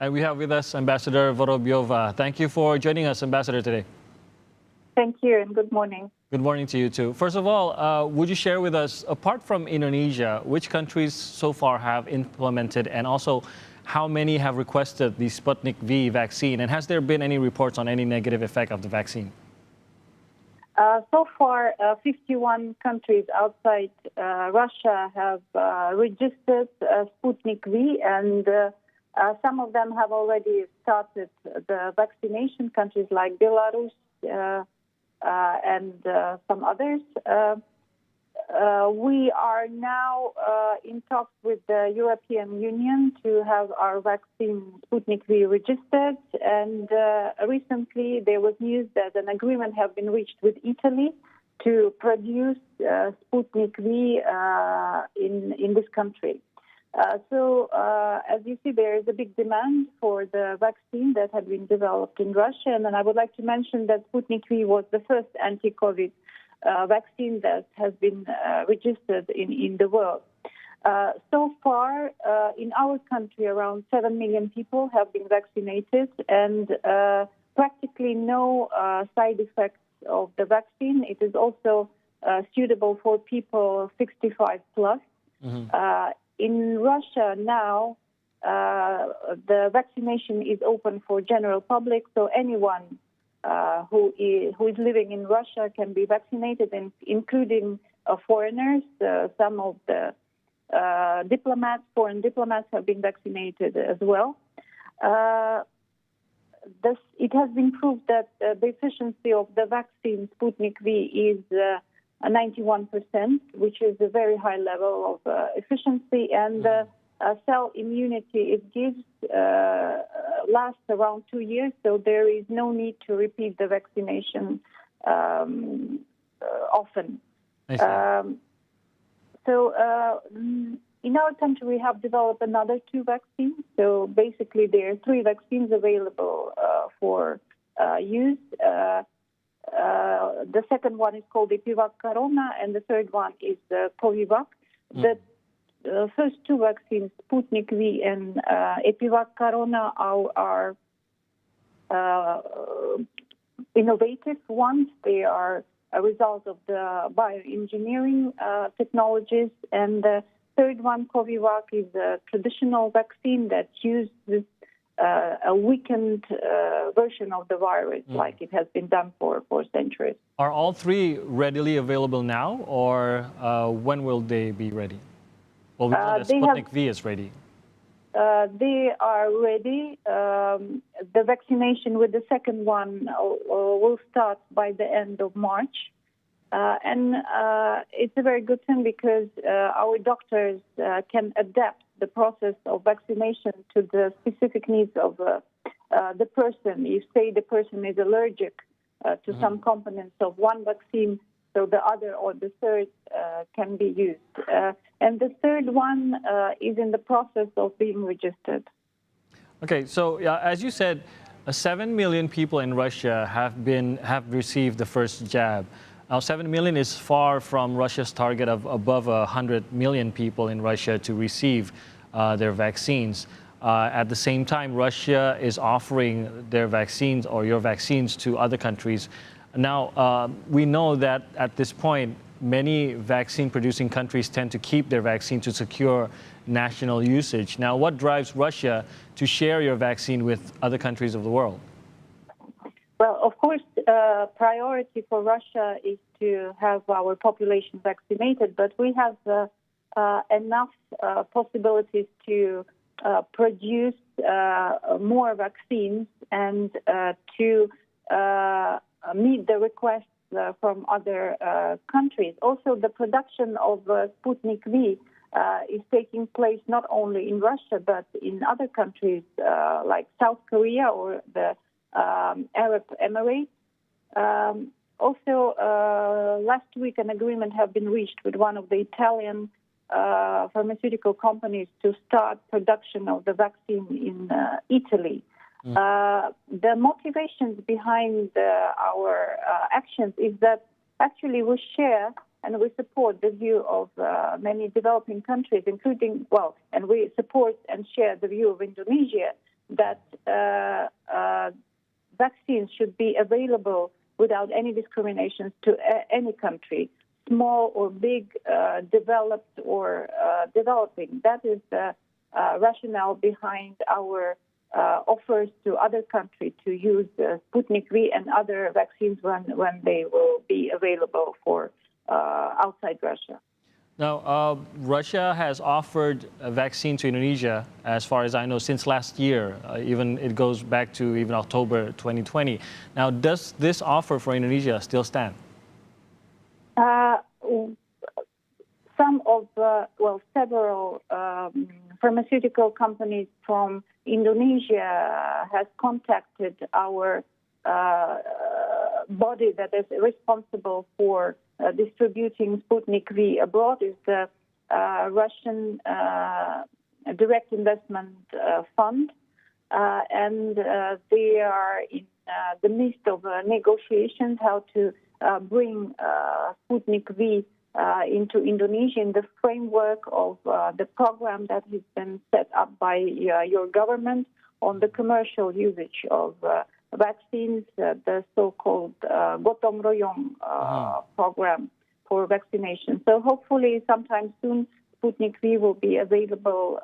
And we have with us Ambassador Vorobieva. Thank you for joining us, Ambassador, today. Thank you, and good morning. Good morning to you, too. First of all, would you share with us, apart from Indonesia, which countries so far have implemented, and also how many have requested the Sputnik V vaccine? And has there been any reports on any negative effect of the vaccine? So far, 51 countries outside Russia have registered Sputnik V, and some of them have already started the vaccination, countries like Belarus and some others. We are now in talks with the European Union to have our vaccine Sputnik V registered, and recently there was news that an agreement has been reached with Italy to produce Sputnik V in this country. So, as you see, there is a big demand for the vaccine that had been developed in Russia, and I would like to mention that Sputnik V was the first anti-COVID vaccine that has been registered in the world. So far, in our country, around 7 million people have been vaccinated, and practically no side effects of the vaccine. It is also suitable for people 65 plus. Mm-hmm. In Russia now, the vaccination is open for general public, so anyone who is living in Russia can be vaccinated, including foreigners. Some of the foreign diplomats have been vaccinated as well. It has been proved that the efficiency of the vaccine Sputnik V is 91%, which is a very high level of efficiency, and cell immunity it gives lasts around 2 years, so there is no need to repeat the vaccination often. In our country, we have developed another 2 vaccines. So basically, there are 3 vaccines available for use. The second one is called Epivac Corona, and the third one is Covivac. The first 2 vaccines, Sputnik V and Epivac Corona, are innovative ones. They are a result of the bioengineering technologies, and the third one, Covivac, is a traditional vaccine that uses a weakened version of the virus, like it has been done for centuries. Are all 3 readily available now, or when will they be ready? Well, we know that Sputnik V is ready. They are ready. The vaccination with the second one will start by the end of March. And it's a very good thing because our doctors can adapt the process of vaccination to the specific needs of the person. If, say, the person is allergic to some components of one vaccine, so the other or the third can be used. And the third one is in the process of being registered. Okay, so as you said, 7 million people in Russia have received the first jab. Now, 7 million is far from Russia's target of above 100 million people in Russia to receive their vaccines. At the same time, Russia is offering their vaccines or your vaccines to other countries. Now, we know that at this point, many vaccine-producing countries tend to keep their vaccine to secure national usage. Now, what drives Russia to share your vaccine with other countries of the world? Well, of course, priority for Russia is to have our population vaccinated, but we have enough possibilities to produce more vaccines and to meet the requests from other countries. Also, the production of Sputnik V is taking place not only in Russia, but in other countries like South Korea or the Arab Emirates. Also, last week an agreement has been reached with one of the Italian pharmaceutical companies to start production of the vaccine in Italy. The motivations behind our actions is that actually we share and we support the view of many developing countries, including, and we support and share the view of Indonesia that vaccines should be available without any discriminations to any country, small or big, developed or developing. That is the rationale behind our offers to other countries to use Sputnik V and other vaccines when they will be available for outside Russia. Now, Russia has offered a vaccine to Indonesia, as far as I know, since last year. Even it goes back to even October 2020. Now, does this offer for Indonesia still stand? Several pharmaceutical companies from Indonesia has contacted our body that is responsible for distributing Sputnik V abroad, is the Russian Direct Investment Fund, and they are in the midst of negotiations how to bring Sputnik V into Indonesia in the framework of the program that has been set up by your government on the commercial usage of vaccines, the so-called gotong royong program for vaccination. So hopefully sometime soon Sputnik V will be available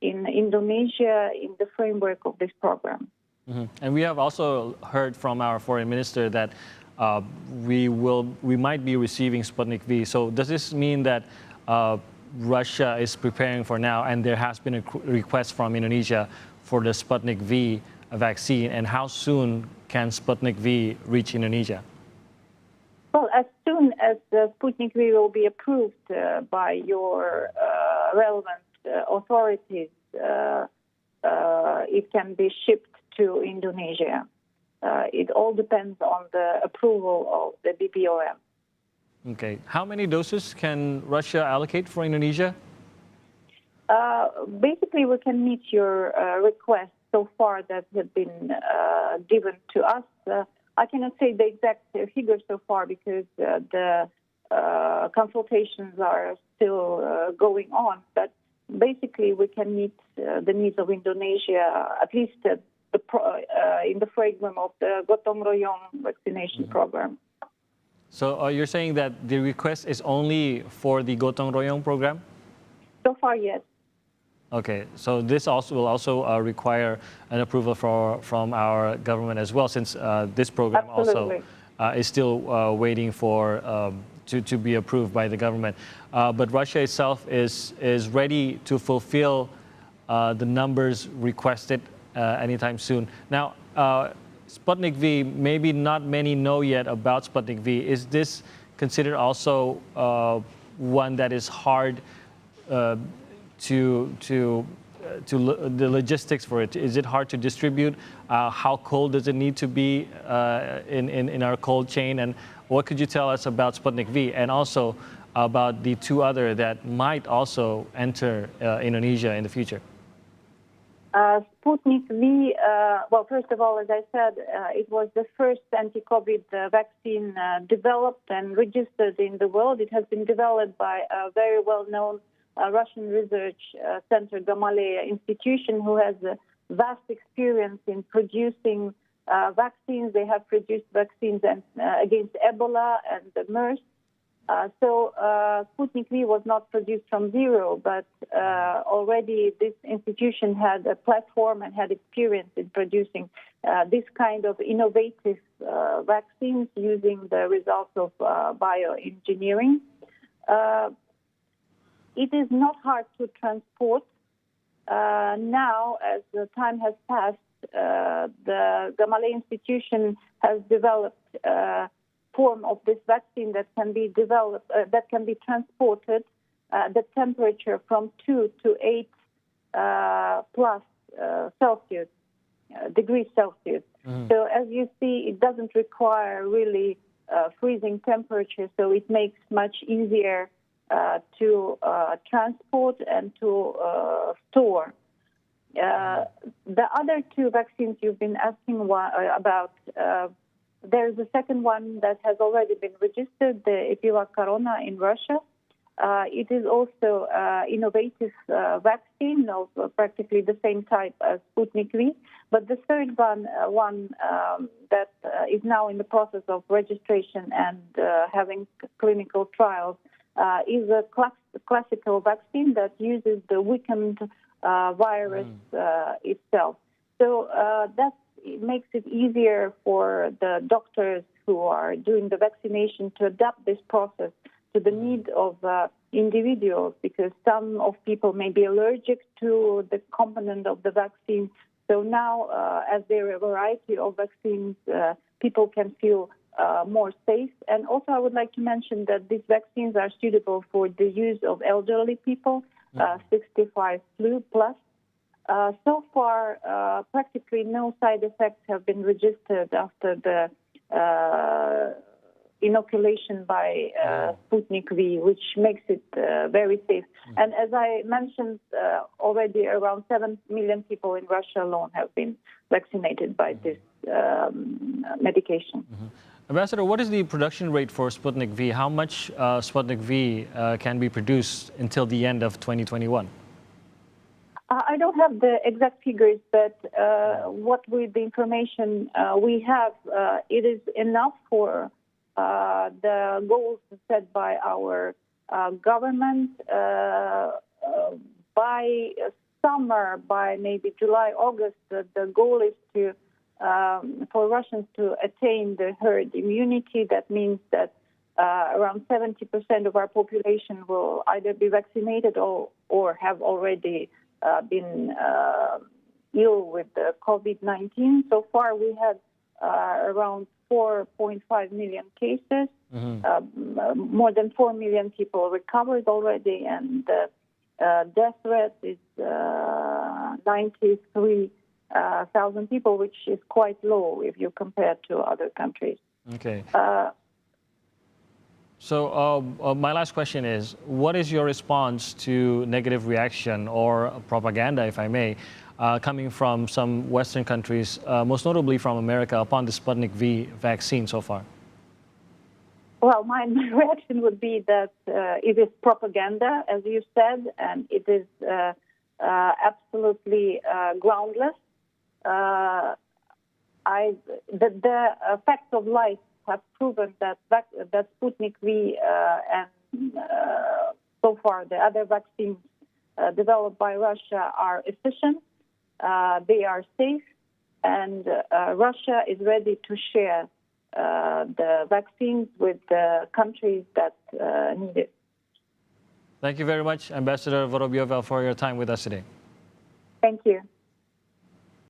in Indonesia in the framework of this program. And we have also heard from our foreign minister that we might be receiving Sputnik V. So does this mean that Russia is preparing for now, and there has been a request from Indonesia for the Sputnik V vaccine, and how soon can Sputnik V reach Indonesia? Well, as soon as the Sputnik V will be approved by your relevant authorities, it can be shipped to Indonesia. It all depends on the approval of the BPOM. Okay. How many doses can Russia allocate for Indonesia? Basically, we can meet your request so far that have been given to us. I cannot say the exact figure so far because the consultations are still going on. But basically, we can meet the needs of Indonesia, at least in the framework of the gotong royong vaccination program. So you're saying that the request is only for the gotong royong program? So far, yes. Okay, so this will also require an approval from our government as well, since this program Absolutely. also is still waiting for to be approved by the government. But Russia itself is ready to fulfill the numbers requested anytime soon. Now, Sputnik V, maybe not many know yet about Sputnik V. Is this considered also one that is hard to the logistics for it? Is it hard to distribute? How cold does it need to be in our cold chain? And what could you tell us about Sputnik V, and also about the two other that might also enter Indonesia in the future? Sputnik V, well, first of all, as I said, it was the first anti-COVID vaccine developed and registered in the world. It has been developed by a very well-known Russian research center, Gamaleya Institution, who has a vast experience in producing vaccines. They have produced vaccines against Ebola and the MERS. So Sputnik V was not produced from zero, but already this institution had a platform and had experience in producing this kind of innovative vaccines using the results of bioengineering. It is not hard to transport. Now, as the time has passed, the Gamaleya Institution has developed form of this vaccine that can be developed, that can be transported the temperature from 2 to 8 plus Celsius, degrees Celsius. So as you see, it doesn't require really freezing temperature, so it makes much easier to transport and to store. The other two vaccines you've been asking about, there's a second one that has already been registered, the Epivac Corona in Russia. It is also innovative vaccine of practically the same type as Sputnik V. But the third one that is now in the process of registration and having clinical trials is a classical vaccine that uses the weakened virus itself. So that makes it easier for the doctors who are doing the vaccination to adapt this process to the need of individuals, because some of people may be allergic to the component of the vaccine. So now, as there are a variety of vaccines, people can feel more safe. And also, I would like to mention that these vaccines are suitable for the use of elderly people, 65 plus. So far, practically no side effects have been registered after the inoculation by Sputnik V, which makes it very safe. And as I mentioned already, around 7 million people in Russia alone have been vaccinated by this medication. Ambassador, what is the production rate for Sputnik V? How much Sputnik V can be produced until the end of 2021? I don't have the exact figures, but with the information we have, it is enough for the goals set by our government. By summer, by maybe July, August, the goal is to for Russians to attain the herd immunity. That means that around 70% of our population will either be vaccinated or have already been ill with the COVID-19. So far, we had around 4.5 million cases. More than 4 million people recovered already, and the death rate is 93,000 people, which is quite low if you compare to other countries. Okay. So my last question is, what is your response to negative reaction or propaganda, if I may, coming from some Western countries, most notably from America, upon the Sputnik V vaccine so far? Well, my reaction would be that it is propaganda, as you said, and it is absolutely groundless. The facts of life have proven that Sputnik V and so far the other vaccines developed by Russia are efficient, they are safe, and Russia is ready to share the vaccines with the countries that need it. Thank you very much, Ambassador Vorobieva, for your time with us today. Thank you.